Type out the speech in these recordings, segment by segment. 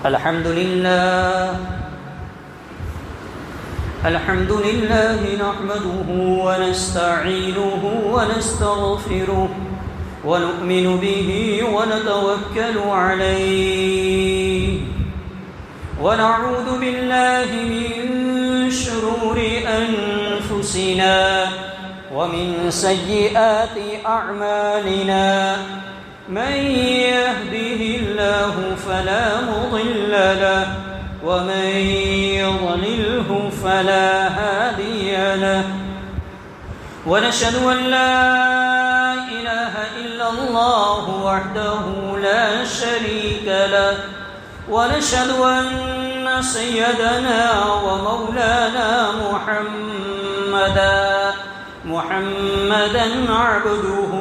الحمد لله نحمده ونستعينه ونستغفره ونؤمن به ونتوكل عليه ونعوذ بالله من شرور أنفسنا ومن سيئات أعمالنا من يهده الله فلا مضل له ومن يضلله فلا هادي له ونشهد أن لا إله إلا الله وحده لا شريك له ونشهد أن سيدنا ومولانا محمدا عبده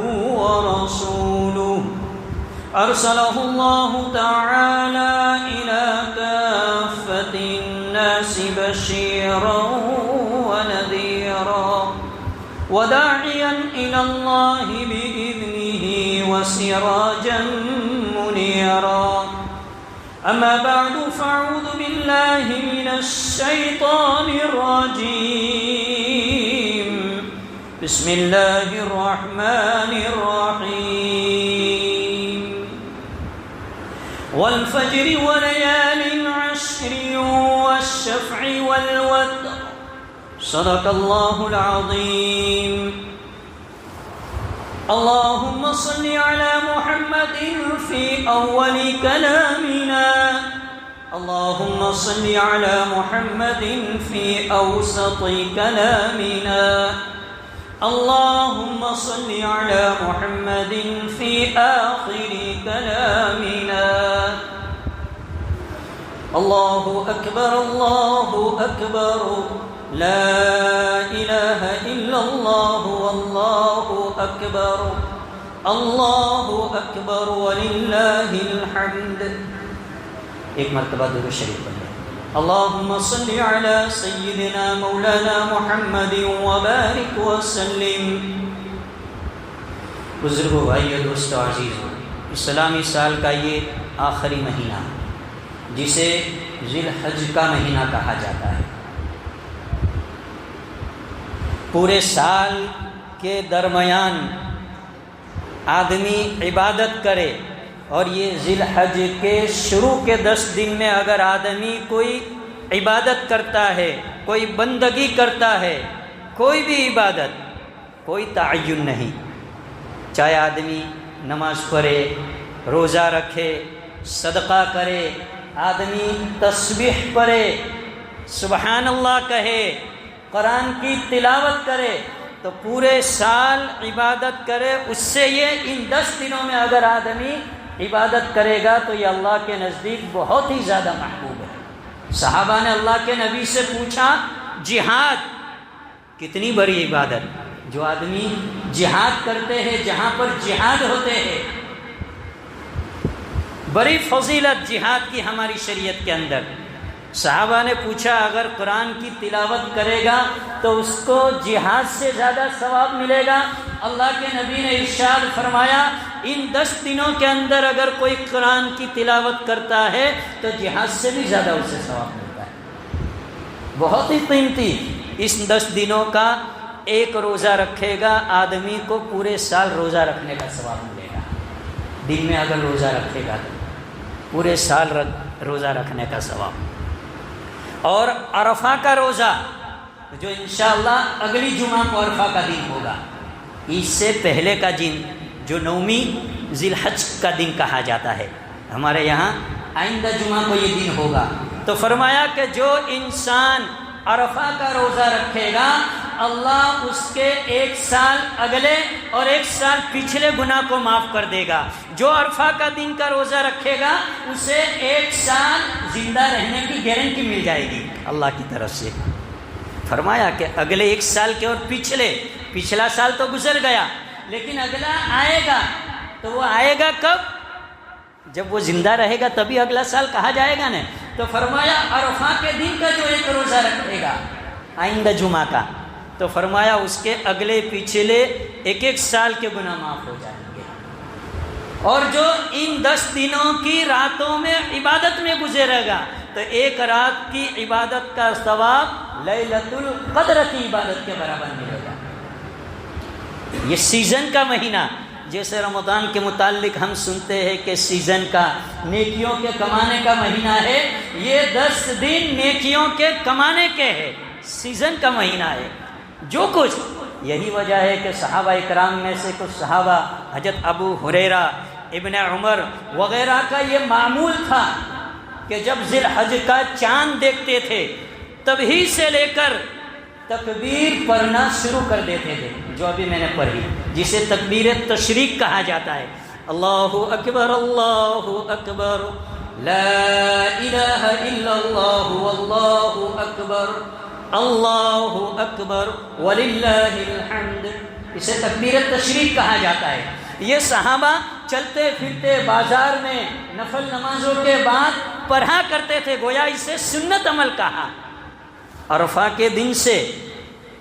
ورسوله أرسله الله تعالى إلى كافة الناس بشيرا ونذيرا وداعيا إلى الله بإذنه وسراجا منيرا أما بعد فأعوذ بالله من الشيطان الرجيم بسم الله الرحمن الرحيم والفجر وليال عشر والشفع والوتر صدق الله العظيم اللهم صل على محمد في أول كلامنا اللهم صل على محمد في أوسط كلامنا اللهم صل على محمد في آخر كلامنا الله أكبر الله أكبر لا إله إلا الله والله أكبر الله أكبر ولله الحمد. ایک مرتبہ درود شریف پڑھیں. اللهم صل على سيدنا مولانا محمد وبارك وسلم. بزرگوں، بھائیو، دوستو، عزیزو، اسلامی سال کا یہ آخری مہینہ جسے ذی الحج کا مہینہ کہا جاتا ہے، پورے سال کے درمیان آدمی عبادت کرے، اور یہ ذی الحج کے شروع کے 10 دن میں اگر آدمی کوئی عبادت کرتا ہے، کوئی بندگی کرتا ہے، کوئی بھی عبادت، کوئی تعین نہیں، چاہے آدمی نماز پڑھے، روزہ رکھے، صدقہ کرے، آدمی تسبیح پڑھے، سبحان اللہ کہے، قرآن کی تلاوت کرے، تو پورے سال عبادت کرے، اس سے یہ ان 10 دنوں میں اگر آدمی عبادت کرے گا تو یہ اللہ کے نزدیک بہت ہی زیادہ محبوب ہے. صحابہ نے اللہ کے نبی سے پوچھا، جہاد کتنی بڑی عبادت، جو آدمی جہاد کرتے ہیں، جہاں پر جہاد ہوتے ہیں، بڑی فضیلت جہاد کی ہماری شریعت کے اندر. صحابہ نے پوچھا، اگر قرآن کی تلاوت کرے گا تو اس کو جہاد سے زیادہ ثواب ملے گا؟ اللہ کے نبی نے ارشاد فرمایا، ان 10 دنوں کے اندر اگر کوئی قرآن کی تلاوت کرتا ہے تو جہاد سے بھی زیادہ اسے ثواب ملتا ہے. بہت ہی قیمتی. اس 10 دنوں کا ایک روزہ رکھے گا آدمی کو پورے سال روزہ رکھنے کا ثواب ملے گا. دن میں اگر روزہ رکھے گا تو پورے سال روزہ رکھنے کا ثواب. اور عرفہ کا روزہ جو انشاءاللہ اگلی جمعہ کو عرفہ کا دن ہوگا، عید سے پہلے کا دن جو 9ویں ذی الحج کا دن کہا جاتا ہے، ہمارے یہاں آئندہ جمعہ کو یہ دن ہوگا. تو فرمایا کہ جو انسان عرفہ کا روزہ رکھے گا، اللہ اس کے 1 سال اگلے اور 1 سال پچھلے گناہ کو معاف کر دے گا. جو عرفہ کا دن کا روزہ رکھے گا اسے 1 سال زندہ رہنے کی گارنٹی مل جائے گی اللہ کی طرف سے. فرمایا کہ اگلے 1 سال کے اور پچھلا سال تو گزر گیا، لیکن اگلا آئے گا. تو وہ آئے گا کب؟ جب وہ زندہ رہے گا تبھی اگلا سال کہا جائے گا نا. تو فرمایا عرفہ کے دن کا جو 1 روزہ رکھے گا آئندہ جمعہ کا، تو فرمایا اس کے اگلے پچھلے 1 سال کے گناہ معاف ہو جائیں گے. اور جو ان 10 دنوں کی راتوں میں عبادت میں گزرے گا تو ایک رات کی عبادت کا ثواب لیلۃ القدر کی عبادت کے برابر ملے گا۔ یہ سیزن کا مہینہ، جیسے رمضان کے متعلق ہم سنتے ہیں کہ سیزن کا نیکیوں کے کمانے کا مہینہ ہے، یہ 10 دن نیکیوں کے کمانے کے ہے، سیزن کا مہینہ ہے۔ جو کچھ، یہی وجہ ہے کہ صحابہ اکرام میں سے کچھ صحابہ، حضرت ابو ہریرہ، ابن عمر وغیرہ کا یہ معمول تھا کہ جب ذی الحج کا چاند دیکھتے تھے تبھی سے لے کر تکبیر پڑھنا شروع کر دیتے تھے، جو ابھی میں نے پڑھی، جسے تکبیر تشریق کہا جاتا ہے۔ اللہ اکبر اللہ اکبر لا الہ الا اللہ واللہ اکبر اللہ اکبر وللہ الحمد، اسے تکبیر تشریق کہا جاتا ہے۔ یہ صحابہ چلتے پھرتے بازار میں نفل نمازوں کے بعد پڑھا کرتے تھے، گویا اسے سنت عمل کہا۔ عرفہ کے دن سے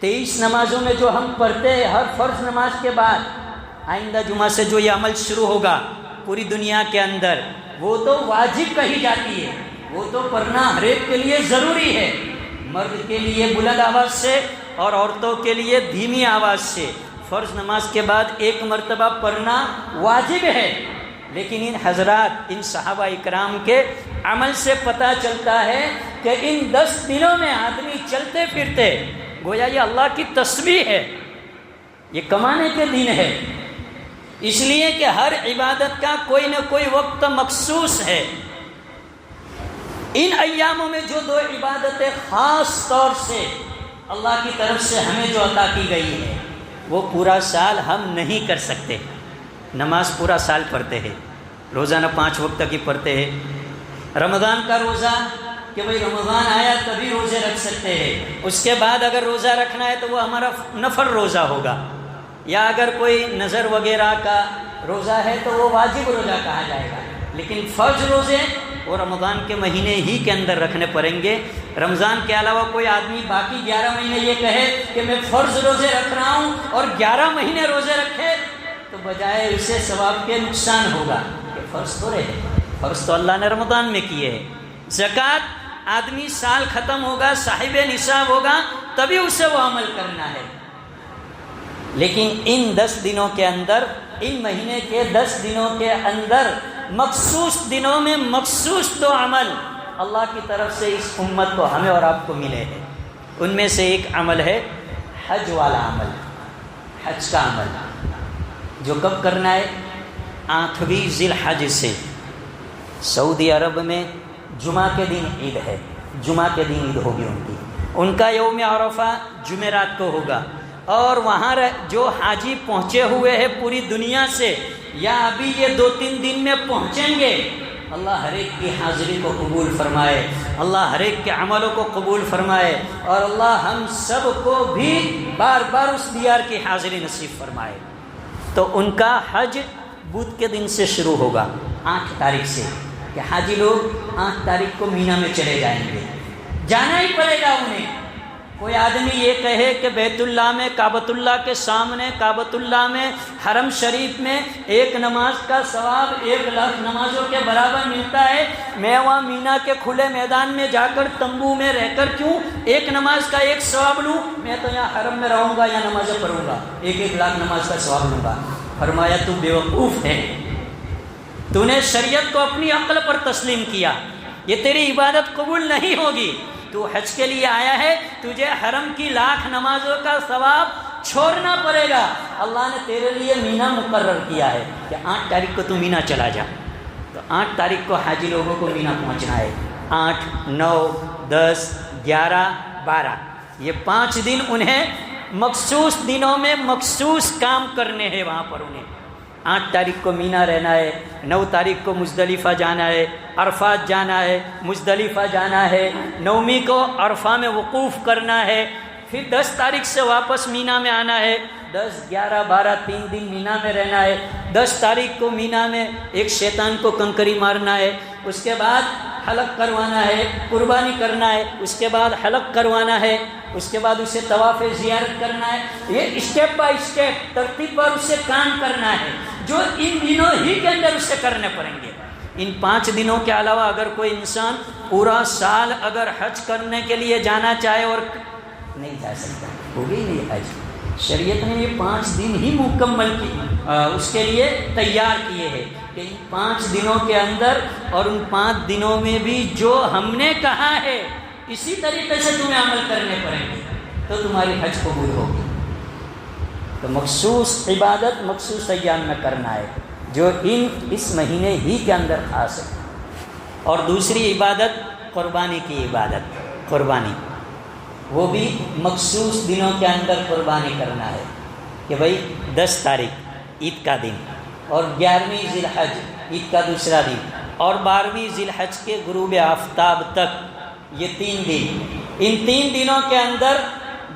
23 نمازوں میں جو ہم پڑھتے ہیں ہر فرض نماز کے بعد، آئندہ جمعہ سے جو یہ عمل شروع ہوگا پوری دنیا کے اندر، وہ تو واجب کہی جاتی ہے، وہ تو پڑھنا ہر ایک کے لیے ضروری ہے، مرد کے لیے بلند آواز سے اور عورتوں کے لیے دھیمی آواز سے۔ فرض نماز کے بعد ایک مرتبہ پڑھنا واجب ہے، لیکن ان حضرات، ان صحابہ اکرام کے عمل سے پتہ چلتا ہے کہ ان 10 دنوں میں آدمی چلتے پھرتے، گویا یہ اللہ کی تسبیح ہے، یہ کمانے کے دن ہے، اس لیے کہ ہر عبادت کا کوئی نہ کوئی وقت مخصوص ہے۔ ان ایاموں میں جو 2 عبادتیں خاص طور سے اللہ کی طرف سے ہمیں جو عطا کی گئی ہے، وہ پورا سال ہم نہیں کر سکتے۔ نماز پورا سال پڑھتے ہیں، روزانہ 5 وقت کی پڑھتے ہیں۔ رمضان کا روزہ کہ بھئی رمضان آیا تبھی روزے رکھ سکتے ہیں، اس کے بعد اگر روزہ رکھنا ہے تو وہ ہمارا نفل روزہ ہوگا، یا اگر کوئی نظر وغیرہ کا روزہ ہے تو وہ واجب روزہ کہا جائے گا۔ لیکن فرض روزے وہ رمضان کے مہینے ہی کے اندر رکھنے پڑیں گے۔ رمضان کے علاوہ کوئی آدمی باقی 11 مہینے یہ کہے کہ میں فرض روزے رکھ رہا ہوں اور 11 مہینے روزے رکھے تو بجائے اسے ثواب کے نقصان ہوگا کہ فرض تو رہے، فرض تو اللہ نے رمضان میں کیے ہیں۔ زکوٰۃ آدمی سال ختم ہوگا، صاحب نصاب ہوگا، تبھی اسے وہ عمل کرنا ہے۔ لیکن ان 10 دنوں کے اندر، ان مہینے کے 10 دنوں کے اندر مخصوص دنوں میں مخصوص 2 عمل اللہ کی طرف سے اس امت کو، ہمیں اور آپ کو ملے ہیں۔ ان میں سے ایک عمل ہے حج والا عمل، حج کا عمل، جو کب کرنا ہے؟ 8ویں ذی الحج سے۔ سعودی عرب میں جمعہ کے دن عید ہے، جمعہ کے دن عید ہوگی ان کا یوم عرفہ جمعرات کو ہوگا، اور وہاں جو حاجی پہنچے ہوئے ہیں پوری دنیا سے یا ابھی یہ 2-3 دن میں پہنچیں گے، اللہ ہر ایک کی حاضری کو قبول فرمائے، اللہ ہر ایک کے عملوں کو قبول فرمائے، اور اللہ ہم سب کو بھی بار بار اس دیار کی حاضری نصیب فرمائے۔ تو ان کا حج بدھ کے دن سے شروع ہوگا، 8 تاریخ سے، کہ حاجی لوگ 8 تاریخ کو مینا میں چلے جائیں گے، جانا ہی پڑے گا انہیں۔ کوئی آدمی یہ کہے کہ بیت اللہ میں، کعبۃ اللہ کے سامنے، کعبۃ اللہ میں، حرم شریف میں ایک نماز کا ثواب 1,00,000 نمازوں کے برابر ملتا ہے، میں وہاں مینا کے کھلے میدان میں جا کر تمبو میں رہ کر کیوں ایک نماز کا ایک ثواب لوں؟ میں تو یہاں حرم میں رہوں گا یا نمازیں پڑھوں گا، 1,00,000 نماز کا ثواب لوں گا۔ فرمایا تو بیوقوف ہے، تو نے شریعت کو اپنی عقل پر تسلیم کیا، یہ تیری عبادت قبول نہیں ہوگی۔ تو حج کے لیے آیا ہے، تجھے حرم کی 1,00,000 نمازوں کا ثواب چھوڑنا پڑے گا۔ اللہ نے تیرے لیے مینا مقرر کیا ہے کہ 8 تاریخ کو تو مینا چلا جا۔ تو 8 تاریخ کو حاجی لوگوں کو مینا پہنچنا ہے، 8، 9، 10، 11، 12، یہ 5 دن انہیں مخصوص دنوں میں مخصوص کام کرنے ہیں وہاں پر انہیں۔ 8 تاریخ کو مینا رہنا ہے، 9 تاریخ کو مزدلفہ جانا ہے، عرفات جانا ہے، مزدلفہ جانا ہے، 9ویں کو عرفہ میں وقوف کرنا ہے، پھر 10 تاریخ سے واپس مینا میں آنا ہے، 10، 11، 12 3 دن مینا میں رہنا ہے۔ 10 تاریخ کو مینا میں ایک شیطان کو کنکری مارنا ہے، اس کے بعد حلق کروانا ہے، قربانی کرنا ہے، اس کے بعد حلق کروانا ہے، اس کے بعد اسے طواف زیارت کرنا ہے۔ یہ اسٹیپ بائی اسٹیپ ترتیب پر اسے کام کرنا ہے۔ جو ان دنوں ہی کے اندر اسے کرنے پڑیں گے۔ ان 5 دنوں کے علاوہ اگر کوئی انسان پورا سال اگر حج کرنے کے لیے جانا چاہے اور نہیں جا سکتا، ہوگی نہیں حج۔ شریعت نے یہ 5 دن ہی مکمل کی اس کے لیے تیار کیے ہیں کہ ان 5 دنوں کے اندر اور ان 5 دنوں میں بھی جو ہم نے کہا ہے اسی طریقے سے تمہیں عمل کرنے پڑیں گے تو تمہاری حج قبول ہوگی۔ تو مخصوص عبادت مخصوص ایام میں کرنا ہے جو اس مہینے ہی کے اندر خاص ہے۔ اور دوسری عبادت قربانی کی عبادت، قربانی وہ بھی مخصوص دنوں کے اندر قربانی کرنا ہے کہ بھئی 10 تاریخ عید کا دن اور 11ویں ذی الحج عید کا دوسرا دن اور 12ویں ذی الحج کے غروب آفتاب تک، یہ 3 دن، ان 3 دنوں کے اندر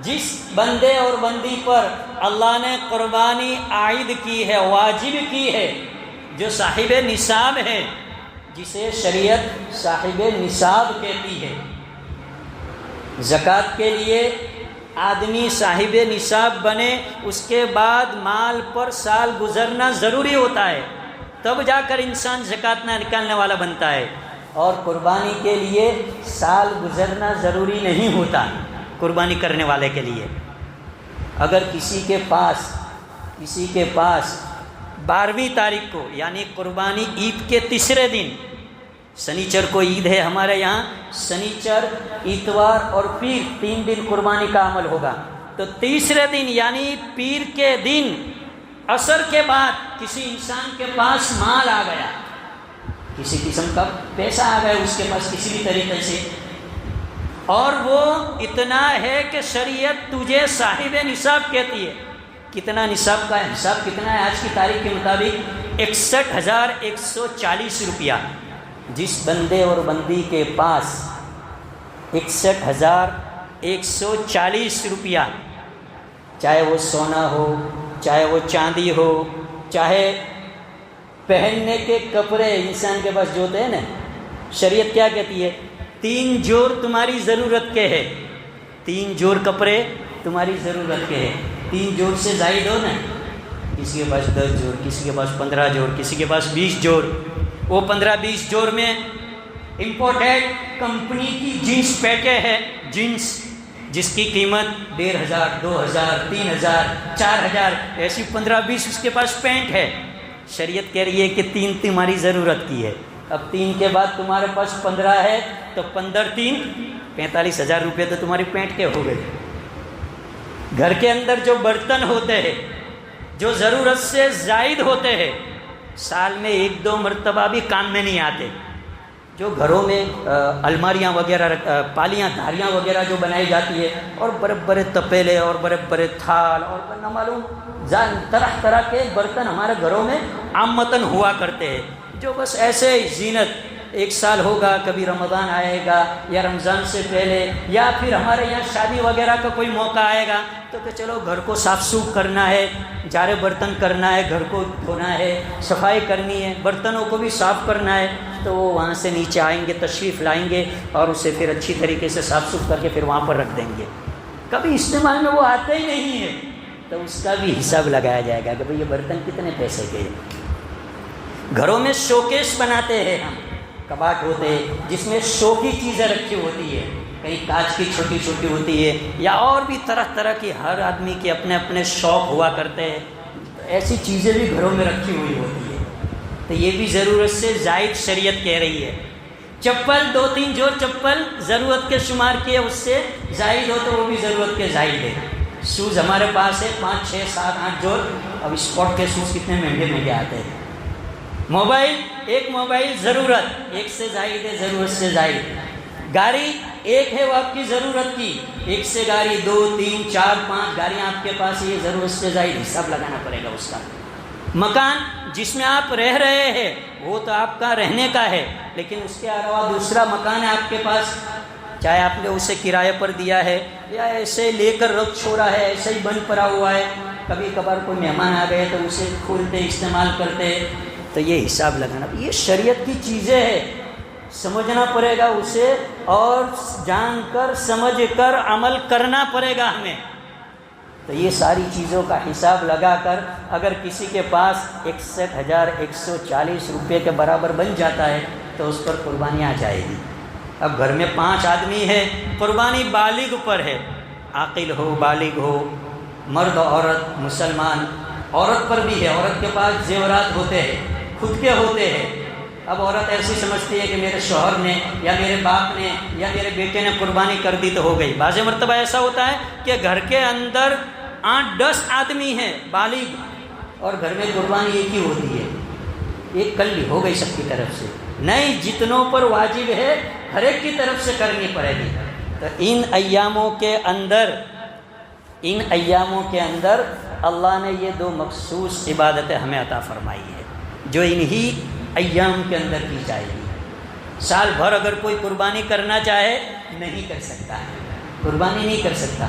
جس بندے اور بندی پر اللہ نے قربانی عائد کی ہے، واجب کی ہے، جو صاحب نصاب ہے، جسے شریعت صاحب نصاب کہتی ہے۔ زکوٰۃ کے لیے آدمی صاحب نصاب بنے، اس کے بعد مال پر سال گزرنا ضروری ہوتا ہے، تب جا کر انسان زکوٰۃ نہ نکالنے والا بنتا ہے۔ اور قربانی کے لیے سال گزرنا ضروری نہیں ہوتا قربانی کرنے والے کے لیے۔ اگر کسی کے پاس 12ویں تاریخ کو یعنی قربانی عید کے تیسرے دن، سنیچر کو عید ہے ہمارے یہاں، سنیچر، اتوار اور پیر 3 دن قربانی کا عمل ہوگا، تو تیسرے دن یعنی پیر کے دن عصر کے بعد کسی انسان کے پاس مال آ گیا، کسی قسم کا پیسہ آ گیا اس کے پاس کسی بھی طریقے سے، اور وہ اتنا ہے کہ شریعت تجھے صاحب نصاب کہتی ہے۔ کتنا نصاب کا حساب کتنا ہے آج کی تاریخ کے مطابق؟ 61,140 روپیہ۔ جس بندے اور بندی کے پاس 61,140 روپیہ، چاہے وہ سونا ہو، چاہے وہ چاندی ہو، چاہے پہننے کے کپڑے انسان کے پاس جو ہوتے ہیں نا، شریعت کیا کہتی ہے؟ 3 جوڑ تمہاری ضرورت کے ہے، 3 جوڑ کپڑے تمہاری ضرورت کے ہے۔ 3 جوڑ سے زائد ہو نا، کسی کے پاس 10 جوڑ، کسی کے پاس 15 جوڑ، کسی کے پاس 20 جوڑ، وہ 15-20 جوڑ میں امپورٹیڈ کمپنی کی جینس پیکے ہے، جینس جس کی قیمت 1,500، 2,000، 3,000، 4,000، ایسی 15-20 اس کے پاس پینٹ ہے۔ شریعت کہہ رہی ہے کہ 3 تمہاری ضرورت کی ہے۔ اب 3 کے بعد تمہارے پاس 15 ہے تو 15×3 45,000 روپے تو تمہاری پینٹ کے ہو گئے۔ گھر کے اندر جو برتن ہوتے ہیں جو ضرورت سے زائد ہوتے ہیں، سال میں 1-2 مرتبہ بھی کام میں نہیں آتے، جو گھروں میں الماریاں وغیرہ، پالیاں دھاریاں وغیرہ جو بنائی جاتی ہے، اور بڑے بڑے تپیلے اور بڑے بڑے تھال اور نہ معلوم طرح طرح کے برتن ہمارے گھروں میں عامتاً ہوا کرتے ہیں، جو بس ایسے ہی زینت، 1 سال ہوگا، کبھی رمضان آئے گا یا رمضان سے پہلے یا پھر ہمارے یہاں شادی وغیرہ کا کوئی موقع آئے گا تو کہ چلو گھر کو صاف سوکھ کرنا ہے، جارے برتن کرنا ہے، گھر کو دھونا ہے، صفائی کرنی ہے، برتنوں کو بھی صاف کرنا ہے، تو وہ وہاں سے نیچے آئیں گے، تشریف لائیں گے اور اسے پھر اچھی طریقے سے صاف سوکھ کر کے پھر وہاں پر رکھ دیں گے۔ کبھی استعمال میں وہ آتے ہی نہیں ہے تو اس کا بھی حساب لگایا جائے گا کہ بھئی یہ برتن کتنے پیسے کے ہیں۔ گھروں میں شوکیس بناتے ہیں ہم، کباٹ ہوتے ہیں جس میں شو کی چیزیں رکھی ہوتی ہے، کہیں کانچ کی چھوٹی چھوٹی ہوتی ہے یا اور بھی طرح طرح کی، ہر آدمی کے اپنے اپنے شوق ہوا کرتے ہیں، ایسی چیزیں بھی گھروں میں رکھی ہوئی ہوتی ہے، تو یہ بھی ضرورت سے زائد شریعت کہہ رہی ہے۔ چپل 2-3 جوڑ چپل ضرورت کے شمار کیے، اس سے زائد ہو تو وہ بھی ضرورت کے زائد ہے۔ شوز ہمارے پاس ہے 5، 6، 7، 8 جوڑ، اب اسپورٹ کے شوز کتنے مہنگے مہنگے آتے ہیں۔ موبائل، ایک موبائل ضرورت، 1 سے زائد ہے، ضرورت سے زائد۔ گاڑی ایک ہے وہ آپ کی ضرورت کی، 1 سے گاڑی 2، 3، 4، 5 گاڑیاں آپ کے پاس، یہ ضرورت سے زائد، حساب لگانا پڑے گا اس کا۔ مکان جس میں آپ رہ رہے ہیں وہ تو آپ کا رہنے کا ہے، لیکن اس کے علاوہ دوسرا مکان ہے آپ کے پاس، چاہے آپ نے اسے کرایہ پر دیا ہے یا ایسے لے کر رکھ چھوڑا ہے، ایسے ہی بند پڑا ہوا ہے، کبھی کبھار کوئی مہمان آ گئے تو اسے کھولتے استعمال کرتے، تو یہ حساب لگانا، یہ شریعت کی چیزیں ہیں، سمجھنا پڑے گا اسے اور جان کر سمجھ کر عمل کرنا پڑے گا ہمیں۔ تو یہ ساری چیزوں کا حساب لگا کر اگر کسی کے پاس 61,140 روپے کے برابر بن جاتا ہے تو اس پر قربانی آ جائے گی۔ اب گھر میں 5 آدمی ہے، قربانی بالغ پر ہے، عاقل ہو، بالغ ہو، مرد عورت مسلمان، عورت پر بھی ہے، عورت کے پاس زیورات ہوتے ہیں، خود کے ہوتے ہیں۔ اب عورت ایسی سمجھتی ہے کہ میرے شوہر نے یا میرے باپ نے یا میرے بیٹے نے قربانی کر دی تو ہو گئی۔ بعض مرتبہ ایسا ہوتا ہے کہ گھر کے اندر 8-10 آدمی ہیں بالغ اور گھر میں قربانی ایک ہی ہوتی ہے، ایک کل بھی ہو گئی سب کی طرف سے، نہیں، جتنوں پر واجب ہے ہر ایک کی طرف سے کرنی پڑے گی۔ تو ان ایاموں کے اندر اللہ نے یہ 2 مخصوص عبادتیں ہمیں عطا فرمائی ہے جو انہی ایام کے اندر کی جائے گی۔ سال بھر اگر کوئی قربانی کرنا چاہے نہیں کر سکتا ہے، قربانی نہیں کر سکتا۔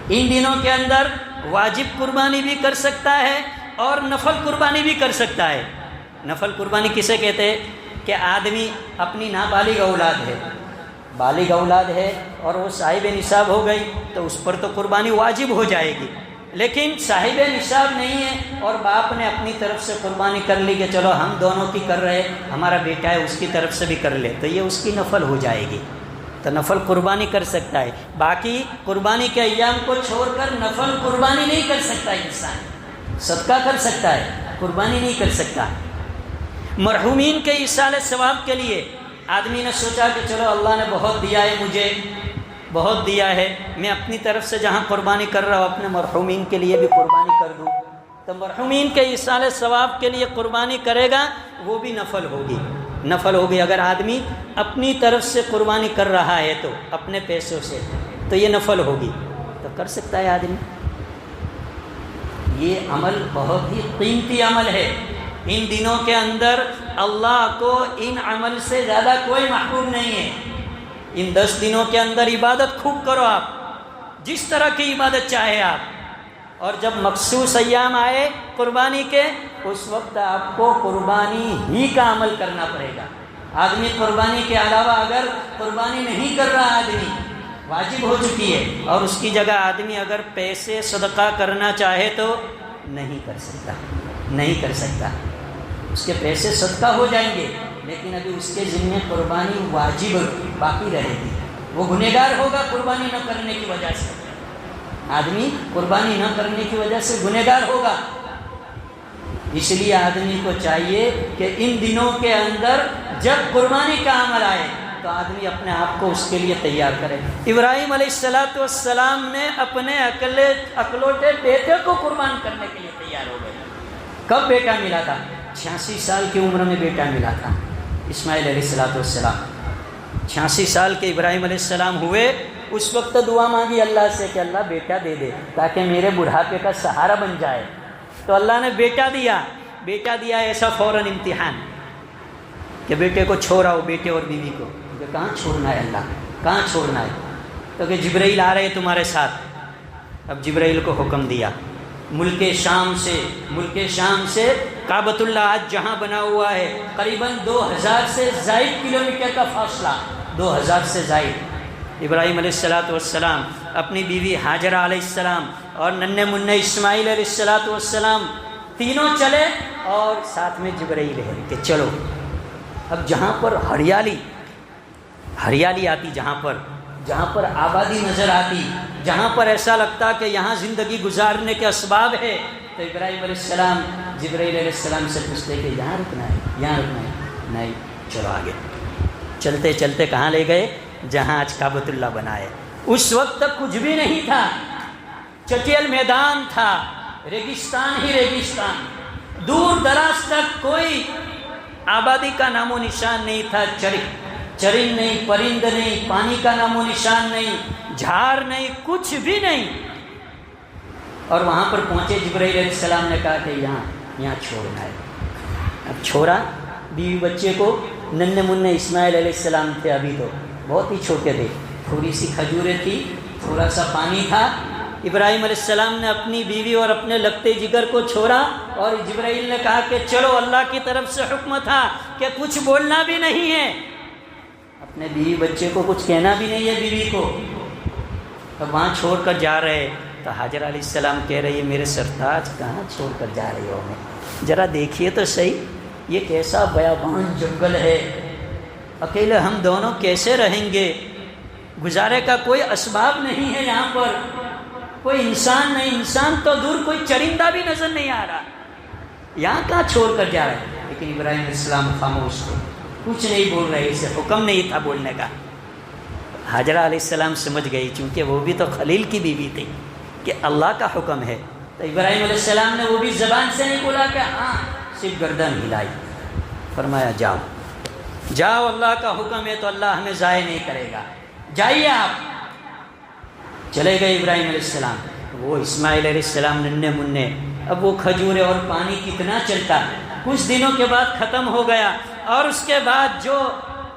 ان دنوں کے اندر واجب قربانی بھی کر سکتا ہے اور نفل قربانی بھی کر سکتا ہے۔ نفل قربانی کسے کہتے ہیں کہ آدمی اپنی نابالغ اولاد ہے، بالغ اولاد ہے اور وہ صاحب نصاب ہو گئی تو اس پر تو قربانی واجب ہو جائے گی، لیکن صاحب نصاب نہیں ہے اور باپ نے اپنی طرف سے قربانی کر لی کہ چلو ہم دونوں کی کر رہے، ہمارا بیٹا ہے اس کی طرف سے بھی کر لے، تو یہ اس کی نفل ہو جائے گی، تو نفل قربانی کر سکتا ہے۔ باقی قربانی کے ایام کو چھوڑ کر نفل قربانی نہیں کر سکتا انسان، صدقہ کر سکتا ہے، قربانی نہیں کر سکتا۔ مرحومین کے ایصال ثواب کے لیے آدمی نے سوچا کہ چلو اللہ نے بہت دیا ہے، مجھے بہت دیا ہے، میں اپنی طرف سے جہاں قربانی کر رہا ہوں اپنے مرحومین کے لیے بھی قربانی کر دوں، تو مرحومین کے ایصال ثواب کے لیے قربانی کرے گا، وہ بھی نفل ہوگی، نفل ہوگی۔ اگر آدمی اپنی طرف سے قربانی کر رہا ہے تو اپنے پیسوں سے، تو یہ نفل ہوگی، تو کر سکتا ہے آدمی۔ یہ عمل بہت ہی قیمتی عمل ہے۔ ان دنوں کے اندر اللہ کو ان عمل سے زیادہ کوئی محبوب نہیں ہے۔ ان 10 دنوں کے اندر عبادت خوب کرو، آپ جس طرح کی عبادت چاہے آپ، اور جب مخصوص ایام آئے قربانی کے اس وقت آپ کو قربانی ہی کا عمل کرنا پڑے گا۔ آدمی قربانی کے علاوہ اگر قربانی نہیں کر رہا، آدمی واجب ہو چکی ہے، اور اس کی جگہ آدمی اگر پیسے صدقہ کرنا چاہے تو نہیں کر سکتا، نہیں کر سکتا۔ اس کے پیسے صدقہ ہو جائیں گے لیکن ابھی اس کے ذمہ قربانی واجب باقی رہے گی، وہ گنہگار ہوگا قربانی نہ کرنے کی وجہ سے، آدمی قربانی نہ کرنے کی وجہ سے گنہگار ہوگا۔ اس لیے آدمی کو چاہیے کہ ان دنوں کے اندر جب قربانی کا عمل آئے تو آدمی اپنے آپ کو اس کے لیے تیار کرے۔ ابراہیم علیہ السلام نے اپنے اکلوٹے بیٹے کو قربان کرنے کے لیے تیار ہو گئے۔ کب بیٹا ملا تھا؟ 86 سال کی عمر میں بیٹا ملا تھا، اسماعیل علیہ السلام۔ 86 سال کے ابراہیم علیہ السلام ہوئے، اس وقت دعا مانگی اللہ سے کہ اللہ بیٹا دے دے تاکہ میرے بڑھاپے کا سہارا بن جائے، تو اللہ نے بیٹا دیا۔ بیٹا دیا ایسا فوراً امتحان کہ بیٹے کو چھوڑاؤ، بیٹے اور بیوی کو، کہ کہاں چھوڑنا ہے اللہ، کہاں چھوڑنا ہے؟ تو کہ جبرائیل آ رہے تمہارے ساتھ۔ اب جبرائیل کو حکم دیا، ملک شام سے کعبۃ اللہ آج جہاں بنا ہوا ہے قریباً 2000 سے زائد کلومیٹر کا فاصلہ، 2000 سے زائد۔ ابراہیم علیہ السلام اپنی بیوی حاجرہ علیہ السلام اور ننھے منھے اسماعیل علیہ السلام تینوں چلے، اور ساتھ میں جبرائیل ہے کہ چلو۔ اب جہاں پر ہریالی آتی، جہاں پر آبادی نظر آتی، جہاں پر ایسا لگتا کہ یہاں زندگی گزارنے کے اسباب ہے، تو ابراہیم علیہ السلام جبرائیل علیہ السلام سے پوچھتے کہ یہاں رکنا ہے، نہیں، چلو آگے۔ چلتے چلتے کہاں لے گئے؟ جہاں آج کعبۃ اللہ بنا ہے۔ اس وقت تک کچھ بھی نہیں تھا، چٹیل میدان تھا، ریگستان ہی ریگستان، دور دراز تک کوئی آبادی کا نام و نشان نہیں تھا، چرند نہیں، پرند نہیں، پانی کا نام و نشان نہیں، جھاڑ نہیں، کچھ بھی نہیں۔ اور وہاں پر پہنچے، جبرائیل علیہ السلام نے کہا کہ یہاں چھوڑنا ہے۔ اب چھوڑا، بیوی بچے کو، ننھے منھے اسماعیل علیہ السلام تھے، ابھی تو بہت ہی چھوٹے تھے، تھوڑی سی کھجوریں تھی، تھوڑا سا پانی تھا۔ ابراہیم علیہ السلام نے اپنی بیوی اور اپنے لگتے جگر کو چھوڑا، اور جبرائیل نے کہا کہ چلو، اللہ کی طرف سے حکم تھا کہ کچھ بولنا بھی نہیں ہے، اپنے بیوی بچے کو کچھ کہنا بھی نہیں ہے بیوی کو۔ اب وہاں چھوڑ کر جا رہے، تو حاجرہ علیہ السلام کہہ رہی ہے میرے سرتاج کہاں چھوڑ کر جا رہی ہو ہمیں؟ ذرا دیکھیے تو صحیح، یہ کیسا بیابان جنگل ہے، اکیلے ہم دونوں کیسے رہیں گے؟ گزارے کا کوئی اسباب نہیں ہے، یہاں پر کوئی انسان نہیں، انسان تو دور، کوئی چرندہ بھی نظر نہیں آ رہا، یہاں کہاں چھوڑ کر جا رہے ہیں؟ لیکن ابراہیم علیہ السلام خاموش تھے، کچھ نہیں بول رہے، اسے حکم نہیں تھا بولنے کا۔ حاجرہ علیہ السلام سمجھ گئی، چونکہ وہ بھی تو خلیل کی بیوی تھی، کہ اللہ کا حکم ہے، تو ابراہیم علیہ السلام نے وہ بھی زبان سے نہیں بولا کہ ہاں، صرف گردن ہلائی، فرمایا جاؤ جاؤ، اللہ کا حکم ہے تو اللہ ہمیں ضائع نہیں کرے گا، جائیے آپ۔ چلے گئے ابراہیم علیہ السلام، وہ اسماعیل علیہ السلام ننھے منھے، اب وہ کھجور اور پانی کتنا چلتا، کچھ دنوں کے بعد ختم ہو گیا، اور اس کے بعد جو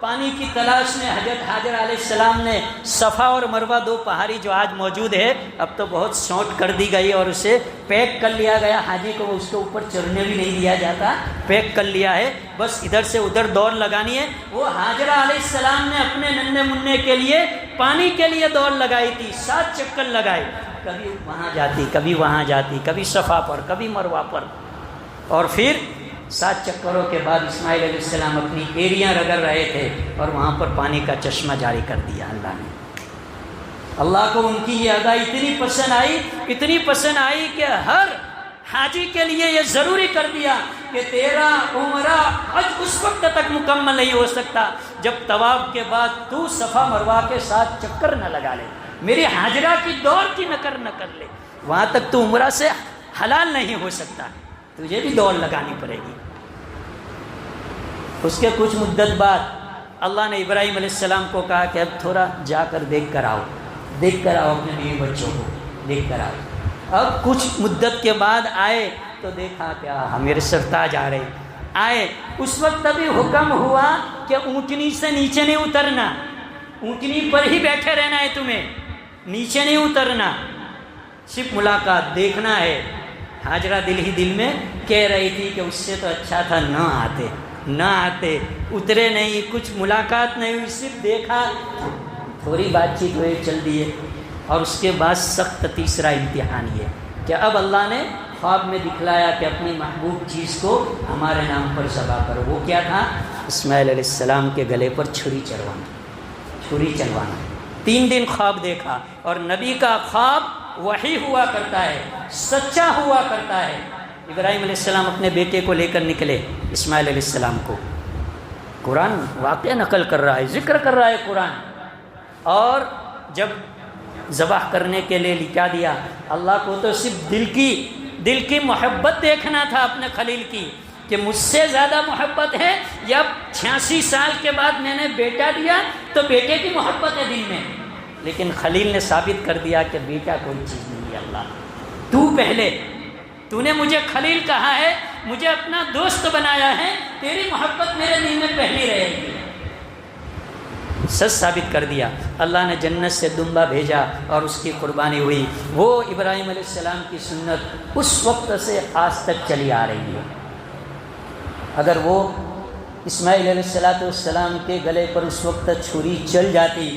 پانی کی تلاش میں حضرت حاجرہ علیہ السلام نے صفا اور مروہ، دو پہاڑی جو آج موجود ہے، اب تو بہت شارٹ کر دی گئی اور اسے پیک کر لیا گیا، حاجی کو اس کے اوپر چڑھنے بھی نہیں دیا جاتا، پیک کر لیا ہے، بس ادھر سے ادھر دوڑ لگانی ہے۔ وہ حاجرہ علیہ السلام نے اپنے ننھے منھے کے لیے پانی کے لیے دوڑ لگائی تھی، 7 چکر لگائے، کبھی وہاں جاتی، کبھی وہاں جاتی، کبھی صفا پر، کبھی مروہ پر، اور پھر 7 چکروں کے بعد اسماعیل علیہ السلام اپنی ایریاں رگڑ رہے تھے، اور وہاں پر پانی کا چشمہ جاری کر دیا اللہ نے۔ اللہ کو ان کی یہ ادا اتنی پسند آئی کہ ہر حاجی کے لیے یہ ضروری کر دیا کہ تیرا عمرہ حج اس وقت تک مکمل نہیں ہو سکتا جب طواف کے بعد تو صفا مروہ کے 7 چکر نہ لگا لے، میری حاجرہ کی دوڑ کی نہ کر لے، وہاں تک تو عمرہ سے حلال نہیں ہو سکتا، تجھے بھی دوڑ لگانی پڑے گی۔ اس کے کچھ مدت بعد اللہ نے ابراہیم علیہ السلام کو کہا کہ اب تھوڑا جا کر دیکھ کر آؤ اپنے بیوی بچوں کو دیکھ کر آؤ۔ اب کچھ مدت کے بعد آئے تو دیکھا کہ میرے سرتاج آ رہے، آئے، اس وقت ابھی حکم ہوا کہ اونٹنی سے نیچے نہیں اترنا، اونٹنی پر ہی بیٹھے رہنا ہے تمہیں، نیچے نہیں اترنا، صرف ملاقات دیکھنا ہے۔ حاجرہ دل ہی دل میں کہہ رہی تھی کہ اس سے تو اچھا تھا نہ آتے، اترے نہیں، کچھ ملاقات نہیں ہوئی، صرف دیکھا، تھوڑی بات چیت ہوئی، چل دیے۔ اور اس کے بعد سخت تیسرا امتحان یہ کہ اب اللہ نے خواب میں دکھلایا کہ اپنی محبوب چیز کو ہمارے نام پر ذبح کرو۔ وہ کیا تھا؟ اسماعیل علیہ السلام کے گلے پر چھری چلوانا۔ 3 دن خواب دیکھا، اور نبی کا خواب وحی ہوا کرتا ہے، سچا ہوا کرتا ہے۔ ابراہیم علیہ السلام اپنے بیٹے کو لے کر نکلے، اسماعیل علیہ السلام کو، قرآن واقعہ نقل کر رہا ہے، ذکر کر رہا ہے قرآن، اور جب ذبح کرنے کے لیے لکھا دیا، اللہ کو تو صرف دل کی محبت دیکھنا تھا اپنے خلیل کی، کہ مجھ سے زیادہ محبت ہے، یا 86 سال کے بعد میں نے بیٹا دیا تو بیٹے کی محبت ہے دل میں، لیکن خلیل نے ثابت کر دیا کہ بیٹا کوئی چیز نہیں ہے، اللہ تو پہلے، تو نے مجھے خلیل کہا ہے، مجھے اپنا دوست بنایا ہے، تیری محبت میرے دل میں پہلی رہے گی۔ سچ ثابت کر دیا۔ اللہ نے جنت سے دمبا بھیجا اور اس کی قربانی ہوئی۔ وہ ابراہیم علیہ السلام کی سنت اس وقت سے آج تک چلی آ رہی ہے۔ اگر وہ اسماعیل علیہ السلام کے گلے پر اس وقت چھری چل جاتی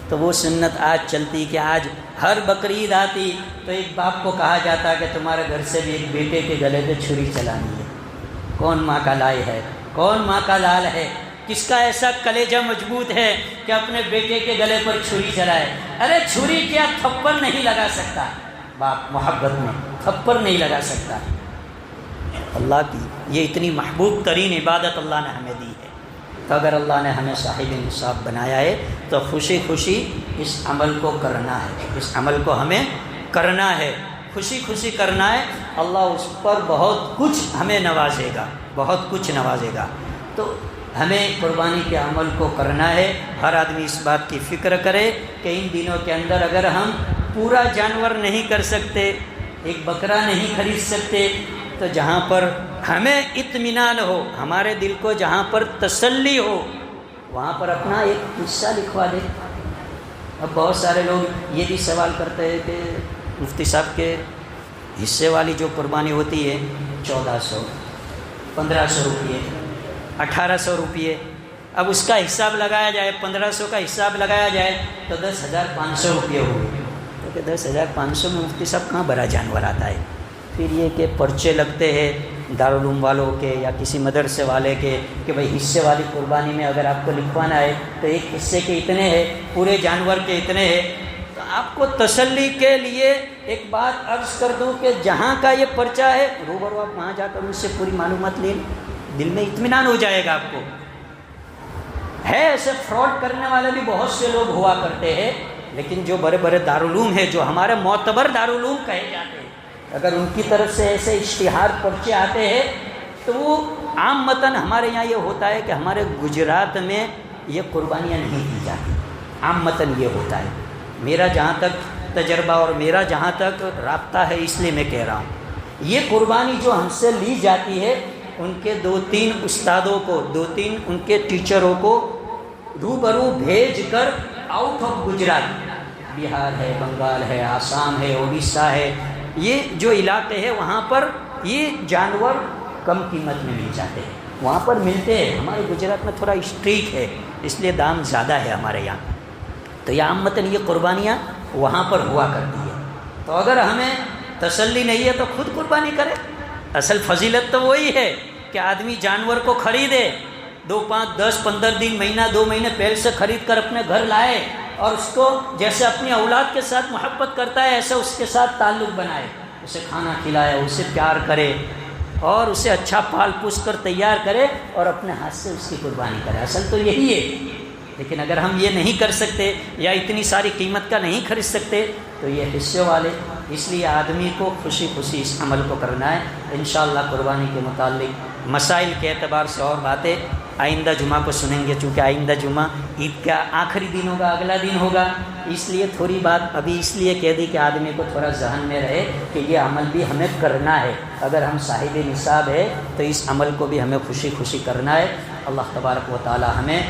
تو وہ سنت آج چلتی کہ آج ہر بقرعید آتی تو ایک باپ کو کہا جاتا کہ تمہارے گھر سے بھی ایک بیٹے کے گلے پہ چھری چلانی ہے۔ کون ماں کا لائی ہے، کون ماں کا لال ہے، کس کا ایسا کلیجہ مضبوط ہے کہ اپنے بیٹے کے گلے پر چھری چلائے؟ ارے چھری کیا، تھپڑ نہیں لگا سکتا، باپ محبت میں تھپڑ نہیں لگا سکتا۔ اللہ کی یہ اتنی محبوب ترین عبادت اللہ نے ہمیں دی ہے، تو اگر اللہ نے ہمیں صاحب نصاب بنایا ہے تو خوشی خوشی اس عمل کو کرنا ہے، اس عمل کو ہمیں کرنا ہے، خوشی خوشی کرنا ہے۔ اللہ اس پر بہت کچھ ہمیں نوازے گا، بہت کچھ نوازے گا۔ تو ہمیں قربانی کے عمل کو کرنا ہے۔ ہر آدمی اس بات کی فکر کرے کہ ان دنوں کے اندر اگر ہم پورا جانور نہیں کر سکتے، ایک بکرا نہیں خرید سکتے، تو جہاں پر ہمیں اطمینان ہو، ہمارے دل کو جہاں پر تسلی ہو، وہاں پر اپنا ایک حصہ لکھوا دے۔ اب بہت سارے لوگ یہ بھی سوال کرتے ہیں کہ مفتی صاحب کے حصے والی جو قربانی ہوتی ہے 1400 1500 روپیے 1800 روپیے، اب اس کا حساب لگایا جائے، 1500 کا حساب لگایا جائے تو 10,500 روپیے ہوئے۔ تو کہ 10,500 میں مفتی صاحب کہاں بڑا جانور آتا ہے. پھر یہ کہ پرچے لگتے ہیں دارالعلوم والوں کے یا کسی مدرسے والے کے کہ بھائی حصے والی قربانی میں اگر آپ کو لکھوانا ہے تو ایک حصے کے اتنے ہیں، پورے جانور کے اتنے ہیں. تو آپ کو تسلی کے لیے ایک بات عرض کر دوں کہ جہاں کا یہ پرچہ ہے روبرو آپ وہاں جا کر ان سے پوری معلومات لیں، دل میں اطمینان ہو جائے گا آپ کو. ہے ایسے فراڈ کرنے والے بھی بہت سے لوگ ہوا کرتے ہیں، لیکن جو بڑے بڑے دارالعلوم ہیں جو ہمارے معتبر دارالعلوم کہے جاتے ہیں، اگر ان کی طرف سے ایسے اشتہار پرچے آتے ہیں تو وہ عام متن ہمارے یہاں یہ ہوتا ہے کہ ہمارے گجرات میں یہ قربانیاں نہیں دی جاتی. عام متن یہ ہوتا ہے. میرا جہاں تک تجربہ اور میرا جہاں تک رابطہ ہے اس لیے میں کہہ رہا ہوں، یہ قربانی جو ہم سے لی جاتی ہے ان کے 2-3 استادوں کو، 2-3 ان کے ٹیچروں کو روبرو بھیج کر آؤٹ آف گجرات، بہار ہے، بنگال ہے، آسام ہے، اڑیسہ ہے، یہ جو علاقے ہیں وہاں پر یہ جانور کم قیمت میں مل جاتے ہیں، وہاں پر ملتے ہیں. ہمارے گجرات میں تھوڑا اسٹریٹ ہے اس لیے دام زیادہ ہے ہمارے یہاں. تو یہ عامتاً یہ قربانیاں وہاں پر ہوا کرتی ہے. تو اگر ہمیں تسلی نہیں ہے تو خود قربانی کرے. اصل فضیلت تو وہی ہے کہ آدمی جانور کو خریدے، 2, 5, 10, 15 دن، مہینہ 2 مہینے پہلے سے خرید کر اپنے گھر لائے اور اس کو جیسے اپنی اولاد کے ساتھ محبت کرتا ہے ایسے اس کے ساتھ تعلق بنائے، اسے کھانا کھلائے، اسے پیار کرے اور اسے اچھا پال پوس کر تیار کرے اور اپنے ہاتھ سے اس کی قربانی کرے. اصل تو یہی ہے. لیکن اگر ہم یہ نہیں کر سکتے یا اتنی ساری قیمت کا نہیں خرید سکتے تو یہ حصے والے، اس لیے آدمی کو خوشی خوشی اس عمل کو کرنا ہے. انشاءاللہ قربانی کے متعلق مسائل کے اعتبار سے اور باتیں آئندہ جمعہ کو سنیں گے، چونکہ آئندہ جمعہ عید کا آخری دن ہوگا، اگلا دن ہوگا. اس لیے تھوڑی بات ابھی اس لیے کہہ دی کہ آدمی کو تھوڑا ذہن میں رہے کہ یہ عمل بھی ہمیں کرنا ہے. اگر ہم صاحب نصاب ہے تو اس عمل کو بھی ہمیں خوشی خوشی کرنا ہے. اللہ تبارک و تعالی ہمیں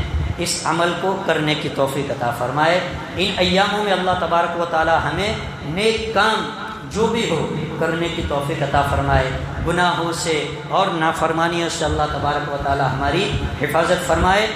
اس عمل کو کرنے کی توفیق عطا فرمائے. ان ایاموں میں اللہ تبارک و تعالی ہمیں نیک کام جو بھی ہو کرنے کی توفیق عطا فرمائے. گناہوں سے اور نافرمانیوں سے اللہ تبارک و تعالی ہماری حفاظت فرمائے.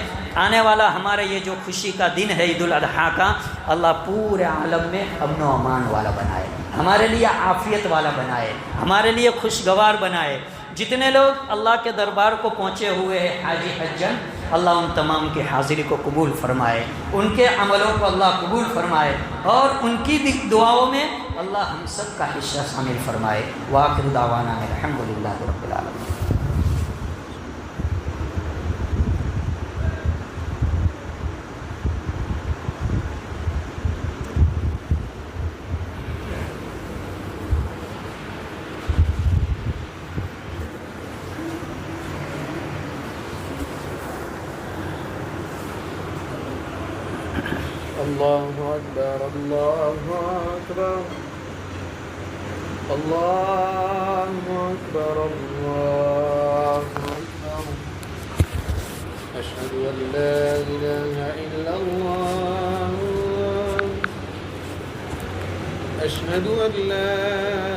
آنے والا ہمارا یہ جو خوشی کا دن ہے عید الاضحیٰ کا، اللہ پورے عالم میں امن و امان والا بنائے، ہمارے لیے عافیت والا بنائے، ہمارے لیے خوشگوار بنائے. جتنے لوگ اللہ کے دربار کو پہنچے ہوئے ہیں حاجی حجن، اللہ ان تمام کی حاضری کو قبول فرمائے، ان کے عملوں کو اللہ قبول فرمائے اور ان کی دعاؤں میں اللہ ہم سب کا حصہ شامل فرمائے. وآخر دعوانا الحمدللہ رب العالمین. اللہ اکبر اللہ اکبر اللہ اکبر اللہ اکبر اشہد ان لا الہ الا اللہ اشہد ان لا